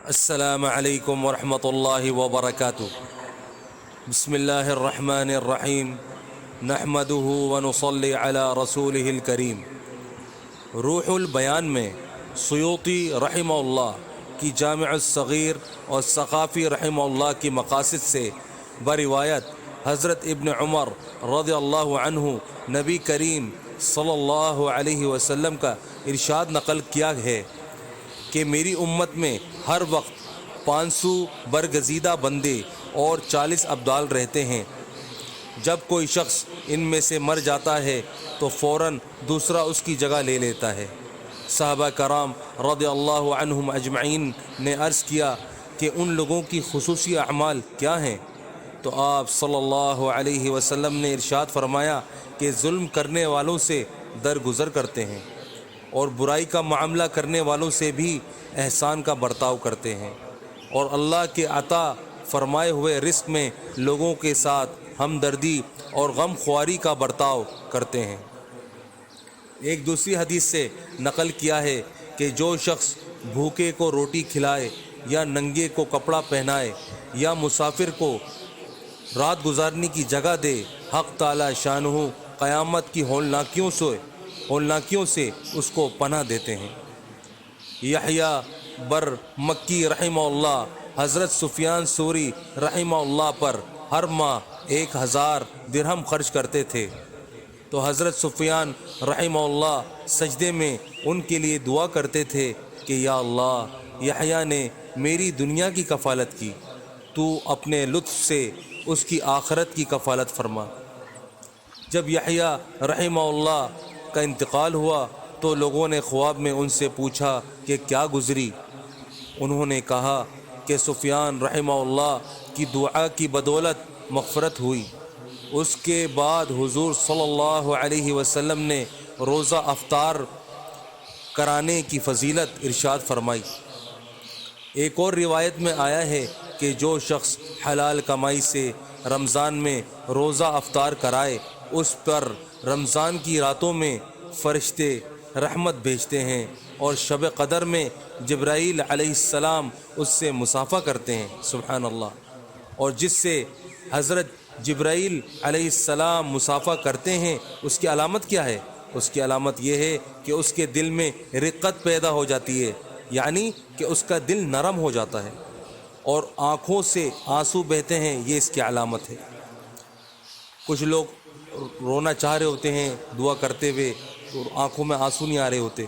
السلام علیکم ورحمۃ اللہ وبرکاتہ۔ بسم اللہ الرحمن الرحیم، نحمدہ ونصلی علی رسولہ الکریم۔ روح البیان میں سیوطی رحمہ اللہ کی جامع الصغیر اور ثقافی رحمہ اللہ کی مقاصد سے بروایت حضرت ابن عمر رضی اللہ عنہ نبی کریم صلی اللہ علیہ وسلم کا ارشاد نقل کیا ہے کہ میری امت میں ہر وقت 500 برگزیدہ بندے اور 40 ابدال رہتے ہیں۔ جب کوئی شخص ان میں سے مر جاتا ہے تو فوراً دوسرا اس کی جگہ لے لیتا ہے۔ صحابہ کرام رضی اللہ عنہم اجمعین نے عرض کیا کہ ان لوگوں کی خصوصی اعمال کیا ہیں؟ تو آپ صلی اللہ علیہ وسلم نے ارشاد فرمایا کہ ظلم کرنے والوں سے درگزر کرتے ہیں اور برائی کا معاملہ کرنے والوں سے بھی احسان کا برتاؤ کرتے ہیں، اور اللہ کے عطا فرمائے ہوئے رزق میں لوگوں کے ساتھ ہمدردی اور غم خواری کا برتاؤ کرتے ہیں۔ ایک دوسری حدیث سے نقل کیا ہے کہ جو شخص بھوکے کو روٹی کھلائے یا ننگے کو کپڑا پہنائے یا مسافر کو رات گزارنے کی جگہ دے، حق تعالی شانہ قیامت کی ہولناکیوں سے اس کو پناہ دیتے ہیں۔ یحییٰ بر مکی رحمہ اللہ حضرت سفیان ثوری رحمہ اللہ پر ہر ماہ 1000 درہم خرچ کرتے تھے، تو حضرت سفیان رحمہ اللہ سجدے میں ان کے لیے دعا کرتے تھے کہ یا اللہ، یحییٰ نے میری دنیا کی کفالت کی، تو اپنے لطف سے اس کی آخرت کی کفالت فرما۔ جب یحییٰ رحمہ اللہ کا انتقال ہوا تو لوگوں نے خواب میں ان سے پوچھا کہ کیا گزری؟ انہوں نے کہا کہ سفیان رحمہ اللہ کی دعا کی بدولت مغفرت ہوئی۔ اس کے بعد حضور صلی اللہ علیہ وسلم نے روزہ افطار کرانے کی فضیلت ارشاد فرمائی۔ ایک اور روایت میں آیا ہے کہ جو شخص حلال کمائی سے رمضان میں روزہ افطار کرائے، اس پر رمضان کی راتوں میں فرشتے رحمت بھیجتے ہیں اور شب قدر میں جبرائیل علیہ السلام اس سے مصافحہ کرتے ہیں۔ سبحان اللہ۔ اور جس سے حضرت جبرائیل علیہ السلام مصافحہ کرتے ہیں، اس کی علامت کیا ہے؟ اس کی علامت یہ ہے کہ اس کے دل میں رقت پیدا ہو جاتی ہے، یعنی کہ اس کا دل نرم ہو جاتا ہے اور آنکھوں سے آنسو بہتے ہیں، یہ اس کی علامت ہے۔ کچھ لوگ رونا چاہ رہے ہوتے ہیں دعا کرتے ہوئے تو آنکھوں میں آنسو نہیں آ رہے ہوتے،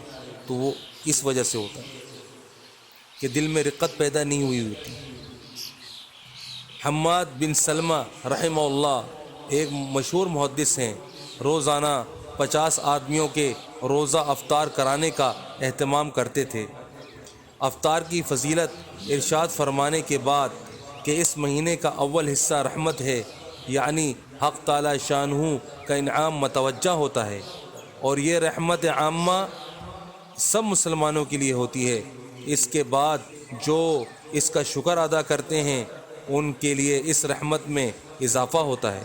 تو وہ اس وجہ سے ہوتا ہے کہ دل میں رقت پیدا نہیں ہوئی ہوتی۔ حماد بن سلمہ رحمہ اللہ ایک مشہور محدث ہیں، روزانہ 50 آدمیوں کے روزہ افطار کرانے کا اہتمام کرتے تھے۔ افطار کی فضیلت ارشاد فرمانے کے بعد کہ اس مہینے کا اول حصہ رحمت ہے، یعنی حق تعالی شانہ کا انعام متوجہ ہوتا ہے، اور یہ رحمت عامہ سب مسلمانوں کے لیے ہوتی ہے۔ اس کے بعد جو اس کا شکر ادا کرتے ہیں ان کے لیے اس رحمت میں اضافہ ہوتا ہے،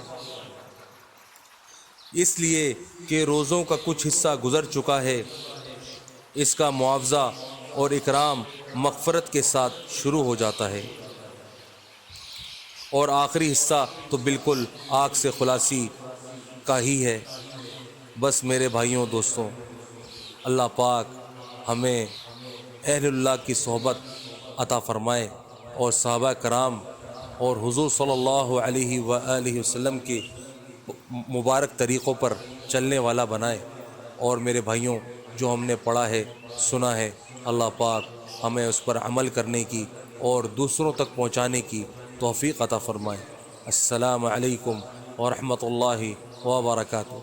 اس لیے کہ روزوں کا کچھ حصہ گزر چکا ہے، اس کا معاوضہ اور اکرام مغفرت کے ساتھ شروع ہو جاتا ہے، اور آخری حصہ تو بالکل آگ سے خلاصی کا ہی ہے۔ بس میرے بھائیوں دوستوں، اللہ پاک ہمیں اہل اللہ کی صحبت عطا فرمائے اور صحابہ کرام اور حضور صلی اللہ علیہ وآلہ وسلم کے مبارک طریقوں پر چلنے والا بنائے۔ اور میرے بھائیوں، جو ہم نے پڑھا ہے سنا ہے، اللہ پاک ہمیں اس پر عمل کرنے کی اور دوسروں تک پہنچانے کی توفیق عطا فرمائے۔ السلام علیکم ورحمۃ اللہ وبرکاتہ۔